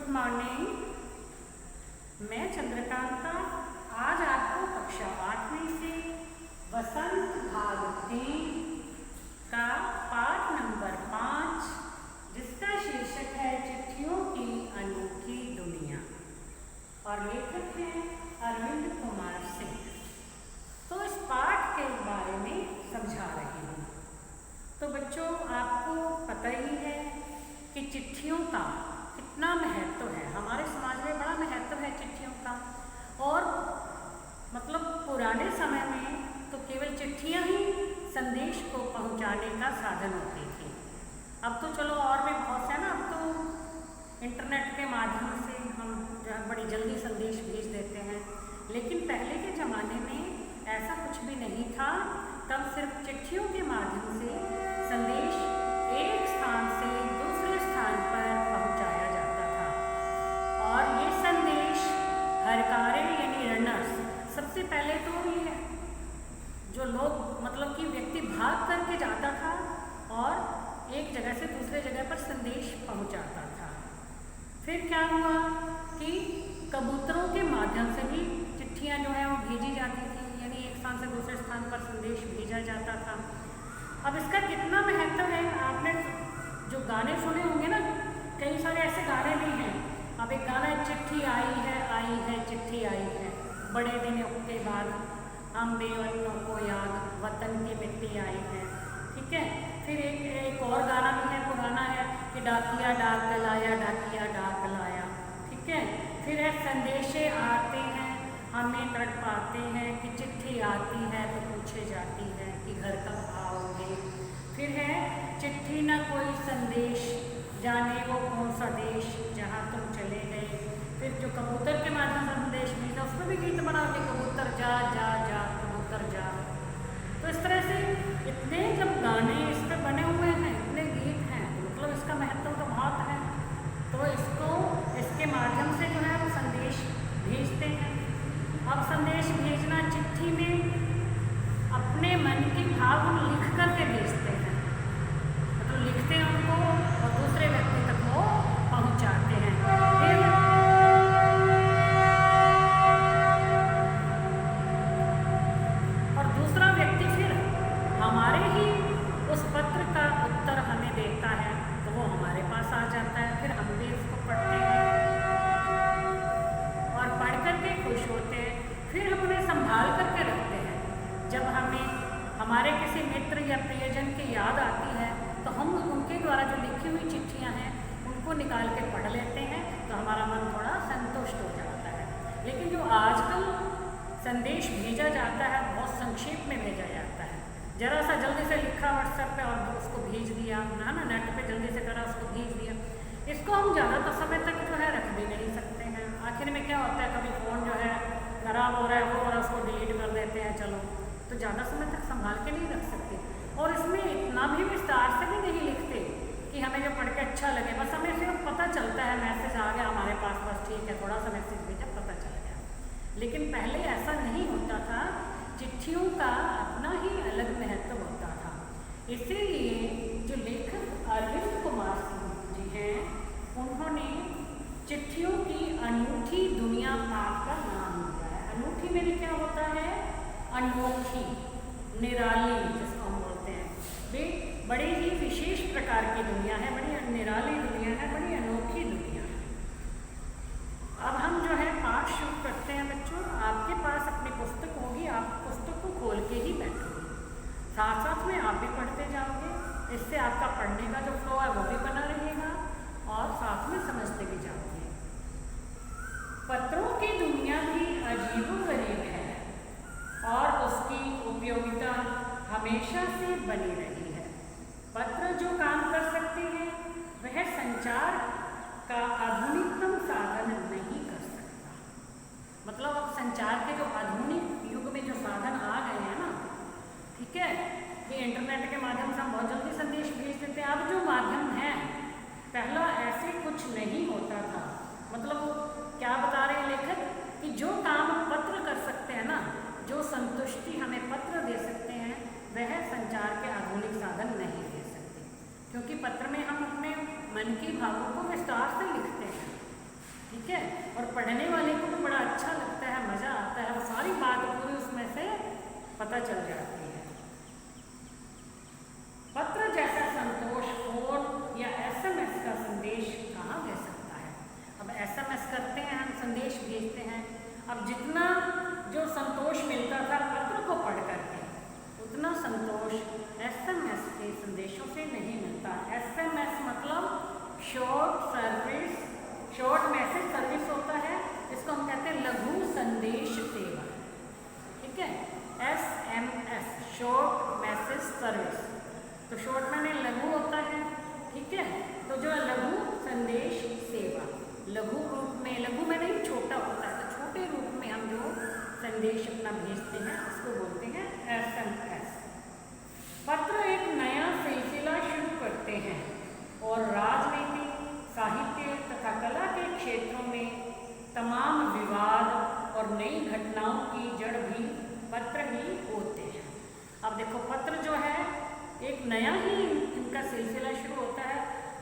Good morning. मैं चंद्रकांता आज आपको कक्षा 8वीं से वसंत भाग 3 का पाठ नंबर 5 जिसका शीर्षक है चिट्ठियों की अनोखी दुनिया और लेखक हैं अरविंद कुमार सिंह। तो इस पाठ के बारे में समझा रही हूँ। तो बच्चों, आपको पता ही है कि चिट्ठियों का कितना महत्व है। हमारे समाज में बड़ा महत्व है चिट्ठियों का। और मतलब पुराने समय में तो केवल चिट्ठियाँ ही संदेश को पहुँचाने का साधन होती थी। अब तो चलो और भी बहुत से ना, अब तो इंटरनेट के माध्यम से हम जो है बड़ी जल्दी संदेश भेज देते हैं। लेकिन पहले के ज़माने में ऐसा कुछ भी नहीं था। तब सिर्फ चिट्ठियों के माध्यम से संदेश एक स्थान से दूसरे स्थान पर पहुंचाया जाता था। और ये संदेश हरकारे यानी रनर्स, सबसे पहले तो ये जो लोग मतलब कि व्यक्ति भाग करके जाता था और एक जगह से दूसरे जगह पर संदेश पहुंचाता था। फिर क्या हुआ कि कबूतरों के माध्यम से भी चिट्ठियाँ जो है वो भेजी जाती थी, यानी एक स्थान से दूसरे स्थान पर संदेश भेजा जाता था। अब इसका कितना महत्व है, आपने जो गाने सुने होंगे ना, कई सारे ऐसे गाने भी हैं। अब एक गाना है, चिट्ठी आई है चिट्ठी आई है, बड़े दिनों के बाद हम बेवतनों को याद, वतन की मिट्टी आई है। ठीक है। फिर एक और गाना भी है, पुराना है कि डाकिया डाक लाया, डाकिया डाक लाया। ठीक है। फिर है संदेशे आते हैं हमें तड़पाते हैं, कि चिट्ठी आती है तो पूछे जाती है कि घर कब आओगे। फिर है चिट्ठी न कोई संदेश, जाने वो कौन सा देश जहाँ तुम चले गए। फिर जो कबूतर के माध्यम से संदेश भेजा, उसमें भी गीत बना के कबूतर जा जा जा कबूतर जा। तो इस तरह से इतने जब गाने इस पर बने हुए हैं, इतने गीत हैं, मतलब इसका महत्व तो बहुत है। तो इसके माध्यम से जो है वो संदेश भेजते हैं। अब संदेश भेजना, चिट्ठी में अपने मन के भाव लिख करके भेजते हैं, मतलब लिखते हैं उनको और दूसरे व्यक्ति तक वो पहुंचाते हैं। फिर और दूसरा व्यक्ति फिर हमारे ही उस पत्र का उत्तर हमें देता है, तो वो हमारे पास आ जाता है। फिर हम भी उसको पढ़ते हैं और पढ़ करके खुश होते हैं। फिर हम उन्हें संभाल करके रखते हैं। जब हमें हमारे किसी मित्र या प्रियजन की याद आती है तो हम उनके द्वारा जो लिखी हुई चिट्ठियां हैं उनको निकाल के पढ़ लेते हैं, तो हमारा मन थोड़ा संतुष्ट हो जाता है। लेकिन जो आजकल संदेश भेजा जाता है बहुत संक्षेप में भेजा जाता है। जरा सा जल्दी से लिखा व्हाट्सएप पे और उसको भेज दिया ना, नेट पे जल्दी से करा उसको भेज दिया। इसको हम ज़्यादातर समय तक जो है रख भी नहीं सकते हैं। आखिर में क्या होता है, कभी फ़ोन जो है खराब हो रहा है वो, और उसको डिलीट कर देते हैं। चलो, तो ज़्यादा समय तक संभाल के नहीं रख सकते। और इसमें इतना भी विस्तार से भी नहीं लिखते कि हमें जो पढ़ के अच्छा लगे। बस हमें सिर्फ पता चलता है मैसेज आ गया हमारे पास, बस ठीक है, थोड़ा सा मैसेज भेजा, पता चल गया। लेकिन पहले ऐसा नहीं होता था। चिट्ठियों का अपना ही अलग महत्व होता था। इसीलिए जो लेखक अरविंद कुमार सिंह जी हैं, उन्होंने चिट्ठियों की अनूठी दुनिया पाठ का नाम दिया है। अनूठी में क्या होता है, अनोखी, निराली जिसको हम बोलते हैं। वे बड़ी ही विशेष प्रकार की दुनिया है, बड़ी निराली दुनिया है, बड़ी अनोखी दुनिया है। अब हम जो है पाठ शुरू करते हैं बच्चों। आपके पास अपनी पुस्तक होगी, आप पुस्तक को खोल के ही बैठोगे, साथ साथ में आप भी पढ़ते जाओगे। इससे आपका पढ़ने का जो फ्लो है वो भी बना रहेगा और साथ में समझते भी जाओगे। पत्रों की दुनिया भी अजीबोगरीब है और उसकी उपयोगिता हमेशा से बनी रही है। पत्र जो काम कर सकते हैं वह संचार का आधुनिकतम साधन नहीं कर सकता। मतलब अब संचार के जो आधुनिक युग में जो साधन आ गए हैं ना, ठीक है, कि इंटरनेट के माध्यम से हम बहुत जल्दी संदेश भेज देते हैं। अब जो माध्यम है, पहला ऐसे कुछ नहीं होता था। मतलब क्या बता रहे हैं लेखक कि जो काम पत्र कर सकते हैं ना, जो संतुष्टि हमें पत्र दे सकते हैं, वह संचार के आधुनिक साधन नहीं दे सकते। क्योंकि पत्र में हम अपने मन की भावों को विस्तार से लिखते हैं। ठीक है। और पढ़ने वाले को तो बड़ा अच्छा लगता है, मज़ा आता है, वो सारी बात पूरी उसमें से पता चल जाती है। पत्र जैसा संतोष फोन या SMS का संदेश कहाँ दे सकता है। अब SMS करते हैं हम, संदेश भेजते हैं, अब जितना जो संतोष मिलता था पत्र को पढ़ करके, उतना संतोष SMS के संदेशों से नहीं मिलता। SMS मतलब शॉर्ट मैसेज सर्विस होता है, इसको हम कहते हैं लघु संदेश सेवा, ठीक है। SMS शॉर्ट मैसेज सर्विस, तो शॉर्ट मैंने लघु होता है, ठीक है। तो जो लघु संदेश सेवा, लघु रूप में, लघु में नहीं छोटा होता है, तो छोटे रूप में हम जो संदेश अपना भेजते हैं उसको बोलते हैं SMS। पत्र एक नया सिलसिला शुरू करते हैं और राजनीति, साहित्य तथा कला के क्षेत्रों में तमाम विवाद और नई घटनाओं की जड़ भी पत्र ही होते हैं। अब देखो पत्र जो है एक नया ही इनका सिलसिला शुरू होता है,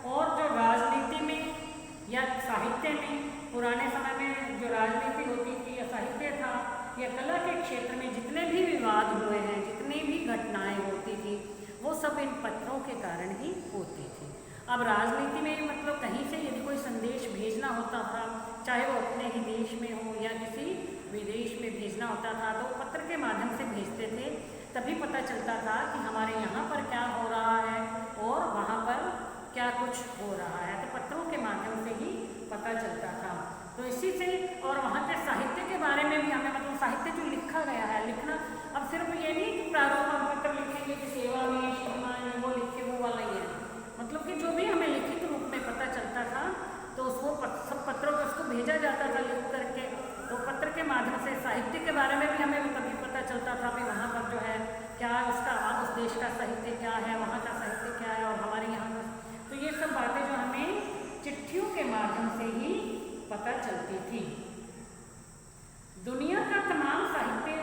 और जो राजनीति में या साहित्य में, पुराने समय में जो राजनीति होती थी या साहित्य था या कला के क्षेत्र में जितने भी विवाद हुए हैं, जितनी भी घटनाएं होती थी, वो सब इन पत्रों के कारण ही होती थी। अब राजनीति में मतलब कहीं से यदि कोई संदेश भेजना होता था, चाहे वो अपने ही देश में हो या किसी विदेश में भेजना होता था, तो पत्र के माध्यम से भेजते थे, तभी पता चलता था कि हमारे यहाँ पर क्या हो रहा है और वहाँ पर क्या कुछ हो रहा है, तो पत्रों के माध्यम से ही पता चलता था। तो इसी से, और वहाँ के साहित्य के बारे में भी हमें, मतलब साहित्य जो लिखा गया है, लिखना अब सिर्फ ये नहीं कि प्रारूप हम पत्र लिखेंगे कि सेवा में शिमा में वो लिखे वो वाला ही है, मतलब कि जो भी हमें लिखित रूप में पता चलता था तो उसको सब पत्रों को उसको भेजा जाता था लिख करके। तो पत्र के माध्यम से साहित्य के बारे में भी हमें तभी पता चलता था कि वहाँ पर जो है क्या उसका, उस देश का साहित्य क्या है, वहाँ का साहित्य क्या है और हमारे यहाँ का, तो ये सब बातें जो हमें चिट्ठियों के माध्यम से ही पता चलती थी। दुनिया का तमाम साहित्य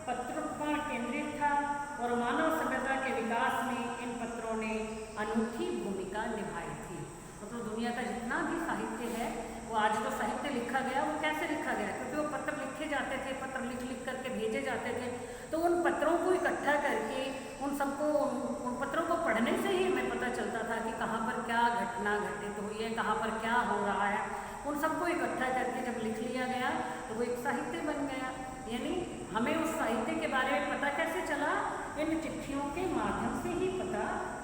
पत्रों पर केंद्रित था और मानव सभ्यता के विकास में इन पत्रों ने अनूठी भूमिका निभाई थी। मतलब दुनिया का जितना भी साहित्य है, वो आज जो साहित्य लिखा गया वो कैसे लिखा गया, क्योंकि वो पत्र लिखे जाते थे, पत्र लिख लिख करके भेजे जाते थे, तो उन पत्रों को इकट्ठा करके उन सबको, उन पत्रों को पढ़ने से ही हमें पता चलता था कि कहाँ पर क्या घटना घटित हुई है, कहाँ पर क्या हो रहा है। उन सबको इकट्ठा करके जब लिख लिया गया तो वो एक साहित्य बन गया। यानी हमें उस साहित्य के बारे में पता कैसे चला, इन चिट्ठियों के माध्यम से ही पता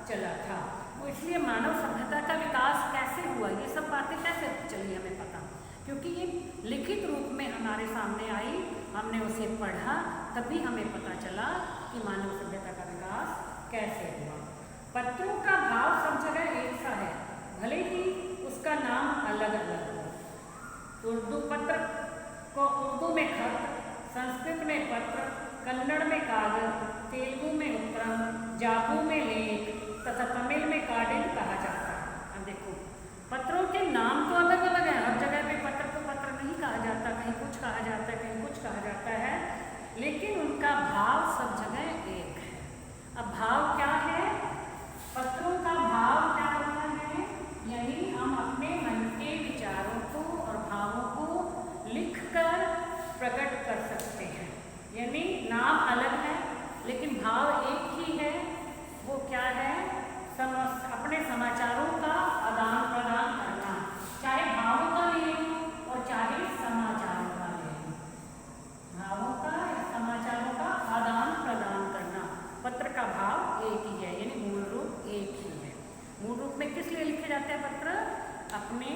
चला था। तो इसलिए मानव सभ्यता का विकास कैसे हुआ, ये सब बातें कैसे चली हमें पता, क्योंकि ये लिखित रूप में हमारे सामने आई, हमने उसे पढ़ा, तभी हमें पता चला कि मानव सभ्यता का विकास कैसे हुआ। पत्रों का भाव सब जगह एक सा है, भले ही उसका नाम अलग अलग हो। उर्दू पत्र को उर्दू में खत, संस्कृत में पत्र, कन्नड़ में कागज, तेलुगु में उत्तरम, जापू में लेख तथा तमिल में कार्डिल कहा जाता है। अब देखो पत्रों के नाम तो अलग अलग हैं, हर जगह पे पत्र को पत्र नहीं कहा जाता, कहीं कुछ कहा जाता है, कहीं कुछ कहा जाता है, लेकिन उनका भाव सब जगह एक है। अब भाव क्या है, पत्रों का भाव क्या होता है, यानी हम अपने मन के विचारों को और भावों को लिखकर प्रकट कर सकते हैं। यानी नाम अलग है लेकिन भाव एक ही है। वो क्या है, अपने समाचारों का आदान प्रदान करना, चाहे भावों का ले और चाहे समाचारों का ले, भावों का या समाचारों का आदान प्रदान करना, पत्र का भाव एक ही है, यानी मूल रूप एक ही है। मूल रूप में किस लिए लिखे जाते हैं पत्र, अपने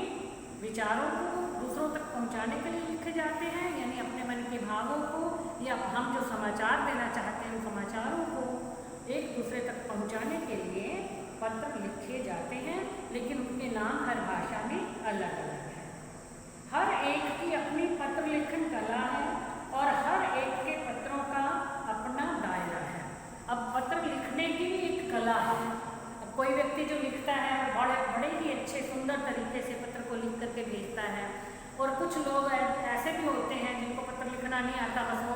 विचारों को दूसरों तक पहुंचाने के लिए लिखे जाते हैं, यानी अपने मन के भावों को या हम जो समाचार देना चाहते हैं उन समाचारों को एक दूसरे तक पहुंचाने के लिए पत्र लिखे जाते हैं, लेकिन उनके नाम हर भाषा में अलग अलग है। हर एक की अपनी पत्र लेखन कला है और हर एक के पत्रों का अपना दायरा है। अब पत्र लिखने की भी एक कला है। अब कोई व्यक्ति जो लिखता है बड़े ही अच्छे सुंदर तरीके से पत्र को लिख करके भेजता है, और कुछ लोग ऐसे भी होते हैं जिनको पत्र लिखना नहीं आता, बस वो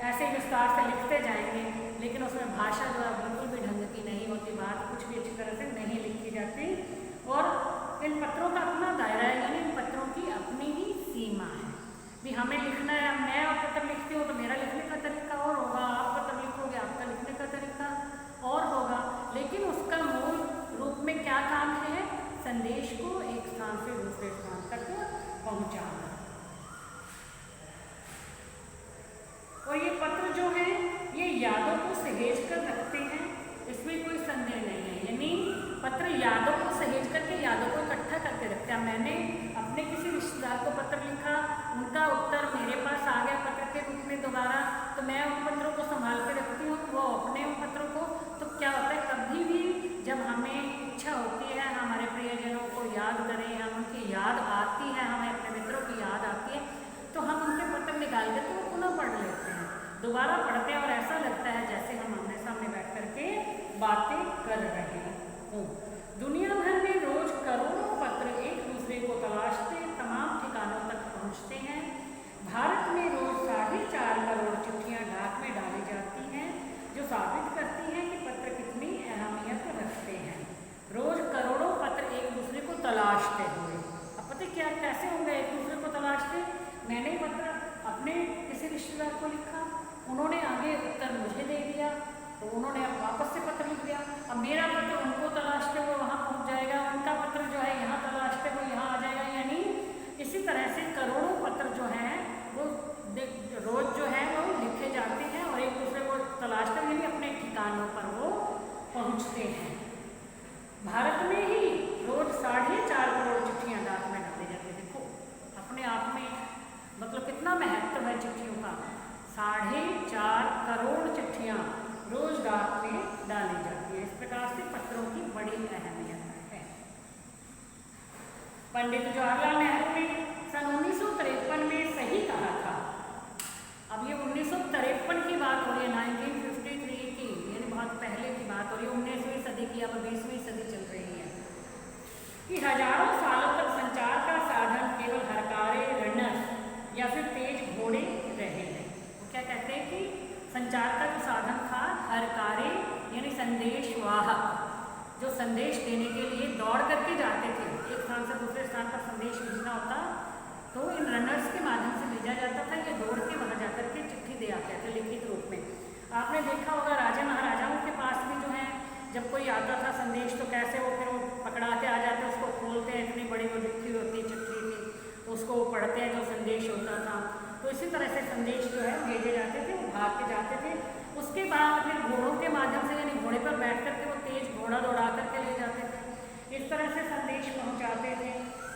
ऐसे विस्तार से लिखते जाएंगे, लेकिन उसमें भाषा जो है बिल्कुल भी ढंग की नहीं होती, बात कुछ भी अच्छी तरह से नहीं लिखी जाती। और इन पत्रों का अपना दायरा है, यानी इन पत्रों की अपनी ही सीमा यादों को सहेज करके, यादों को इकट्ठा करके रखते हैं। मैंने अपने किसी रिश्तेदार को पत्र लिखा, उनका उत्तर मेरे पास आ गया पत्र के रूप में दोबारा, तो मैं उन पत्रों को संभाल के रखती हूँ, वो अपने उन पत्रों को। तो क्या होता है, कभी भी जब हमें इच्छा होती है हमारे प्रियजनों को याद करें, हम उनकी याद आती है, हमें अपने मित्रों की याद आती है, तो हम उनके पत्र निकाल के तो वो पुनः पढ़ लेते हैं, दोबारा पढ़ते हैं, और ऐसा लगता है जैसे हम आमने सामने बैठ करके बातें कर रहे हों। दुनिया भर में रोज करोड़ों पत्र एक दूसरे को तलाशते तमाम ठिकानों तक पहुंचते हैं। भारत में रोज 4.5 करोड़ चिट्ठियां डाक में डाली जाती हैं, जो साबित करती हैं कि पत्र कितनी अहमियत रखते हैं। रोज करोड़ों पत्र एक दूसरे को तलाशते हुए, अब पता क्या कैसे होंगे एक दूसरे को तलाशते। मैंने पत्र अपने किसी रिश्तेदार को लिखा, उन्होंने आगे उत्तर मुझे दे दिया, तो उन्होंने अब वापस से पत्र लिख दिया, अब मेरा पत्र उनको तलाशते हुए वहाँ पहुँच जाएगा, उनका पत्र जो है यहाँ तलाशते हुए यहाँ आ जाएगा। यानी इसी तरह से करोड़ों पत्र जो हैं वो रोज जो है वो लिखे जाते हैं और एक दूसरे को तलाशते हुए भी अपने ठिकानों पर वो पहुँचते हैं। भारत में ही रोज 4.5 करोड़ चिट्ठियाँ डाक में डाली जाती है। देखो अपने आप में मतलब कितना महत्व है चिट्ठियों का। 4.5 करोड़ चिट्ठियाँ रोज डाक में डाली जाती है। इस प्रकार से पत्रों की बड़ी अहमियत है। पंडित जवाहरलाल नेहरू ने सन 1953 में सही कहा था। अब ये 1953 की बात हो रही है, 1953 की, यानी बहुत पहले की बात हो रही है, 19वीं सदी की, अब 20वीं सदी चल रही है, कि हजारों सालों तक संचार का साधन केवल हरकारे रनर्स या फिर तेज घोड़े रहे हैं। वो क्या कहते हैं कि संचार का जो साधन था हरकारे यानी संदेशवाहक, जो संदेश देने के लिए दौड़ करके जाते थे, एक स्थान से दूसरे स्थान पर संदेश भेजना होता तो इन रनर्स के माध्यम से भेजा जाता था, ये दौड़ के वहाँ जाकर के चिट्ठी दे आते थे लिखित रूप में। आपने देखा होगा राजा महाराजाओं के पास भी जो है जब कोई आता था संदेश तो कैसे वो फिर वो पकड़ा के आ जाते, उसको खोलते हैं, इतनी बड़ी वो लिखी होती चिट्ठी थी, तो उसको वो पढ़ते हैं जो संदेश होता था। तो इसी तरह से संदेश जो है भेजे जाते थे, वो भाग के जाते थे। उसके बाद फिर घोड़ों के माध्यम से यानी घोड़े पर बैठ करके वो तेज घोड़ा दौड़ा करके ले जाते थे, इस तरह से संदेश पहुंचाते थे।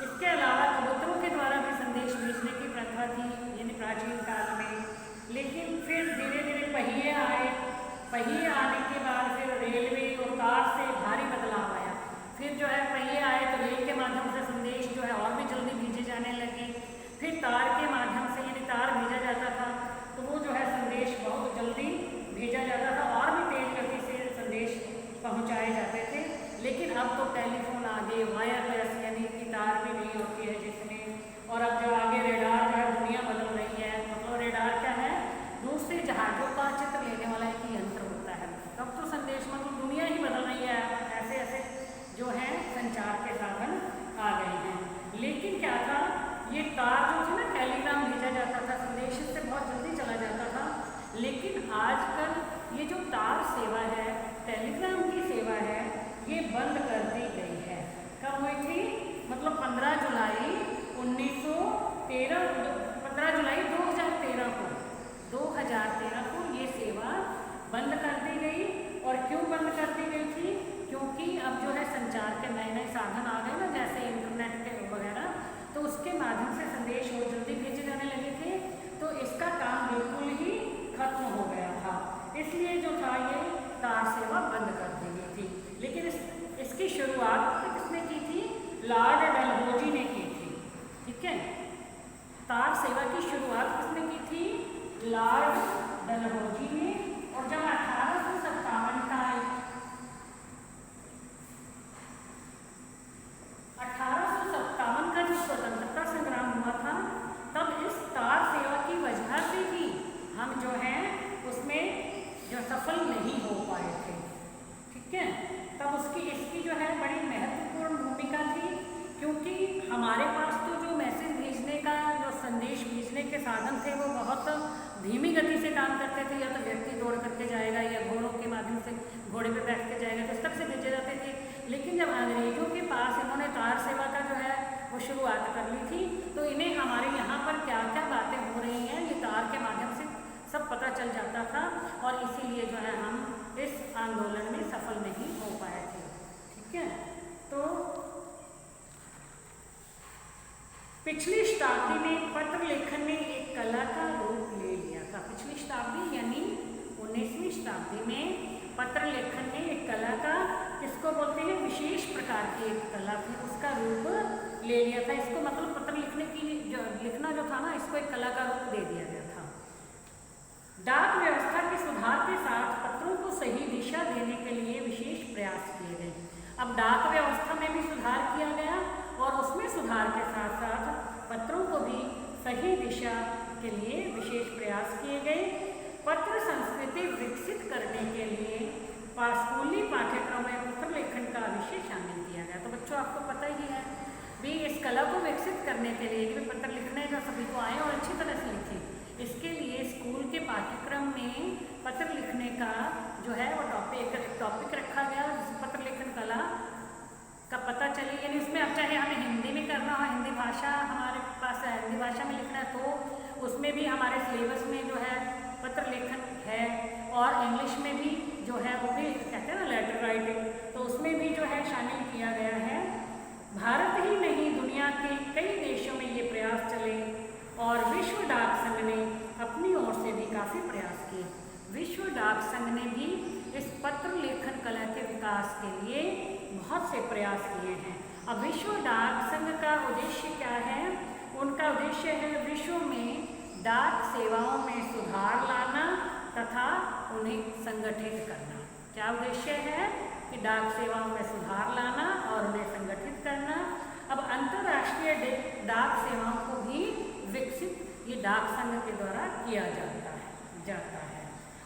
इसके अलावा कबूतरों के द्वारा भी संदेश भेजने की प्रथा थी यानी प्राचीन काल में। लेकिन फिर धीरे धीरे पहिए आए, पहिए आने के बाद फिर रेलवे और कार से भारी बदलाव आया। फिर जो है पहिए आए तो रेल के माध्यम से संदेश जो है और भी जल्दी भेजे जाने लगे। फिर तार के माध्यम से यानी तार भेजा जाता था तो वो जो है संदेश बहुत जल्दी भेजा जाता था और भी तेज गति से संदेश पहुंचाए जाते थे। लेकिन अब तो टेलीफोन आ गए, वायरलेस यानी कि तार भी नहीं होती है जिसमें, और अब जो आगे रेडार जो है दुनिया बदल रही है। मतलब रेडार क्या है, दूसरे जहाजों का चित्र लेने वाला एक यंत्र होता है। तब तो संदेश मतलब दुनिया ही बदल रही है, ऐसे ऐसे जो है संचार के साधन आ गए हैं। लेकिन क्या था, ये तार जो थी ना, टेलीग्राम भेजा जाता था, संदेश इससे बहुत जल्दी चला जाता था। लेकिन आजकल ये जो तार सेवा है, टेलीग्राम की सेवा है, ये बंद कर दी गई है। कब हुई थी, मतलब 15 जुलाई 1913, 15 जुलाई 2013 को ये सेवा बंद कर दी गई। और क्यों बंद कर दी गई थी, क्योंकि अब जो है संचार के नए नए साधन आ गए ना, जैसे इंटरनेट के वगैरह, तो उसके माध्यम से संदेश और जल्दी भेजे जाने लगे थे, तो इसका काम बिल्कुल ही खत्म हो गया था। इसलिए जो था ये तार सेवा बंद कर दी गई थी। लेकिन इसकी शुरुआत किसने की थी, लॉर्ड डलहौजी ने की थी। ठीक है, तार सेवा की शुरुआत किसने की थी, लॉर्ड डलहौजी ने। और जब 1857 का 1857 का जो स्वतंत्रता संग्राम हुआ था, तब इस तार सेवा की वजह से ही हम जो हैं उसमें जो सफल नहीं हो पाए थे। ठीक है, तब इसकी जो है बड़ी महत्वपूर्ण भूमिका थी, क्योंकि हमारे पास तो जो मैसेज भेजने का, जो संदेश भेजने के साधन थे वो बहुत धीमी गति से काम करते थे। या तो व्यक्ति दौड़ करके जाएगा या घोड़ों के माध्यम से घोड़े पर बैठ के जाएगा, तो इस तरह से भेजे जाते थे। लेकिन जब अंग्रेजों के पास इन्होंने तार सेवा का जो है वो शुरुआत कर ली थी, तो इन्हें हमारे यहाँ पर क्या क्या बातें हो रही हैं ये तार के माध्यम से सब पता चल जाता था, और इसीलिए जो है हम इस आंदोलन में सफल नहीं हो पाए थे। ठीक है, पिछली शताब्दी में पत्र लेखन ने एक कला का रूप ले लिया था। पिछली शताब्दी यानी 19वीं शताब्दी में पत्र लेखन ने एक कला का, किसको बोलते हैं, विशेष प्रकार की एक कला थी, उसका रूप ले लिया था। इसको मतलब पत्र लिखना जो था ना, इसको एक कला का रूप दे दिया गया था। डाक व्यवस्था के सुधार के साथ पत्रों को सही दिशा देने के लिए विशेष प्रयास किए गए। अब डाक व्यवस्था में भी सुधार किया गया और उसमें सुधार के साथ साथ पत्रों को भी सही दिशा के लिए विशेष प्रयास किए गए। पत्र संस्कृति विकसित करने के लिए स्कूली पाठ्यक्रम में पत्र लेखन का विषय शामिल किया गया। तो बच्चों आपको पता ही है भी, इस कला को विकसित करने के लिए कि पत्र लिखने का सभी को आए और अच्छी तरह से लिखें, इसके लिए स्कूल के पाठ्यक्रम में पत्र लिखने का जो है वो टॉपिक रखा गया, जिस पत्र लेखन कला का पता चले। यानी उसमें अब चाहे हमें हिंदी में करना हो, हिंदी भाषा हमारे पास है, हिंदी भाषा में लिखना है, तो उसमें भी हमारे सिलेबस में जो है पत्र लेखन है, और इंग्लिश में भी जो है वो भी कहते हैं ना लेटर राइटिंग, तो उसमें भी जो है शामिल किया गया है। भारत ही नहीं, दुनिया के कई देशों में ये प्रयास चले और विश्व डाक संघ ने अपनी ओर से भी काफ़ी प्रयास किए। विश्व डाक संघ ने भी इस पत्र लेखन कला के विकास के लिए बहुत से प्रयास किए हैं। अब विश्व डाक संघ का उद्देश्य क्या है? उनका उद्देश्य है विश्व में डाक सेवाओं में सुधार लाना तथा उन्हें संगठित करना। क्या उद्देश्य है? कि डाक सेवाओं में सुधार लाना और उन्हें संगठित करना। अब अंतर्राष्ट्रीय डाक सेवाओं को भी विकसित ये डाक संघ के द्वारा किया जाता है।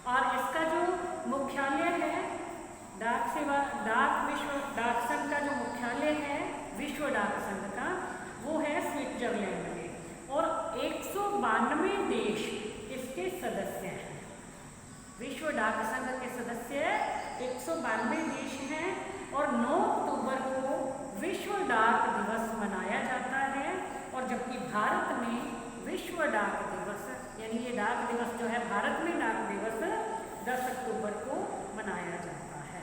और इसका जो मुख्यालय है विश्व डाक संघ का जो मुख्यालय है विश्व डाक संघ का, वो है स्विट्जरलैंड में, और 192 देश इसके सदस्य हैं। विश्व डाक संघ के सदस्य 192 देश हैं और 9 अक्टूबर को विश्व डाक दिवस मनाया जाता है। और जबकि भारत में विश्व डाक दिवस यानी ये डाक दिवस जो है, भारत में डाक दिवस 10 अक्टूबर को मनाया जाता है।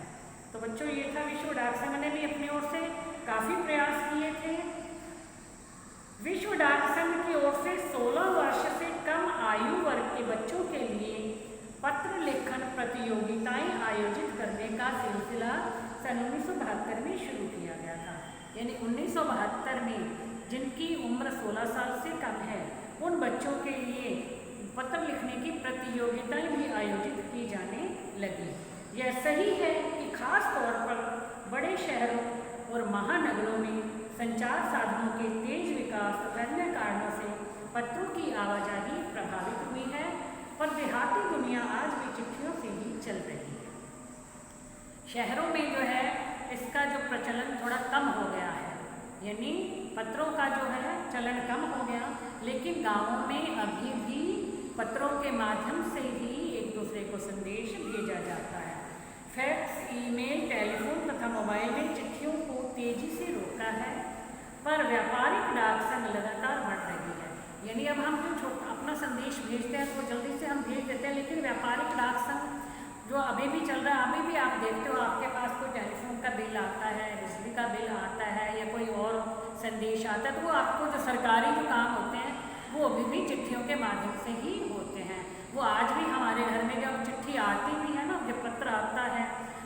तो बच्चों ये था, विश्व डाक संघ ने भी अपनी ओर से काफ़ी प्रयास किए थे। विश्व डाक संघ की ओर से 16 वर्ष से कम आयु वर्ग के बच्चों के लिए पत्र लेखन प्रतियोगिताएं आयोजित करने का सिलसिला सन 1972 में शुरू किया गया था। यानी 1972 में जिनकी उम्र 16 साल से कम है, उन बच्चों के लिए पत्र लिखने की प्रतियोगिताएं भी आयोजित की जाने लगी। यह सही है कि खास तौर पर बड़े शहरों और महानगरों में संचार साधनों के तेज विकास तथा अन्य कारणों से पत्रों की आवाजाही प्रभावित हुई है, पर देहाती दुनिया आज भी चिट्ठियों से ही चल रही है। शहरों में जो है इसका जो प्रचलन थोड़ा कम हो गया है, यानी पत्रों का जो है चलन कम हो गया, लेकिन गांवों में अभी भी पत्रों के माध्यम से ही एक दूसरे को संदेश भेजा जाता है। फैक्स, ईमेल, टेलीफोन तथा मोबाइल ने चिट्ठियों को तेजी से रोका है, पर व्यापारिक डाक संघ लगातार बढ़ रही है। यानी अब हम जो अपना संदेश भेजते हैं तो जल्दी से हम भेज देते हैं, लेकिन व्यापारिक डाक संघ जो अभी भी चल रहा है, अभी भी आप देखते हो आपके पास कोई टेलीफोन का बिल आता है, बिजली का बिल आता है या कोई और संदेश आता है, तो वो आपको जो सरकारी जो काम होते हैं वो अभी भी चिट्ठियों के माध्यम से ही होते हैं। वो आज भी हमारे घर में जब चिट्ठी आती भी है ना, जब पत्र आता है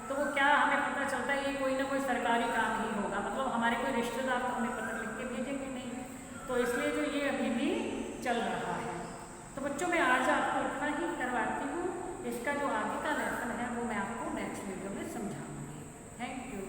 तो वो क्या हमें पता चलता है ये कोई ना कोई सरकारी काम ही होगा, मतलब हमारे कोई रिश्तेदार तो हमें पत्र लिख के भेजेंगे नहीं, तो इसलिए जो ये अभी भी चल रहा है। तो बच्चों मैं आज आपको इतना ही करवाती हूँ, इसका जो आगे का लेसन है वो मैं आपको नेक्स्ट वीडियो में समझाऊंगी। Thank you.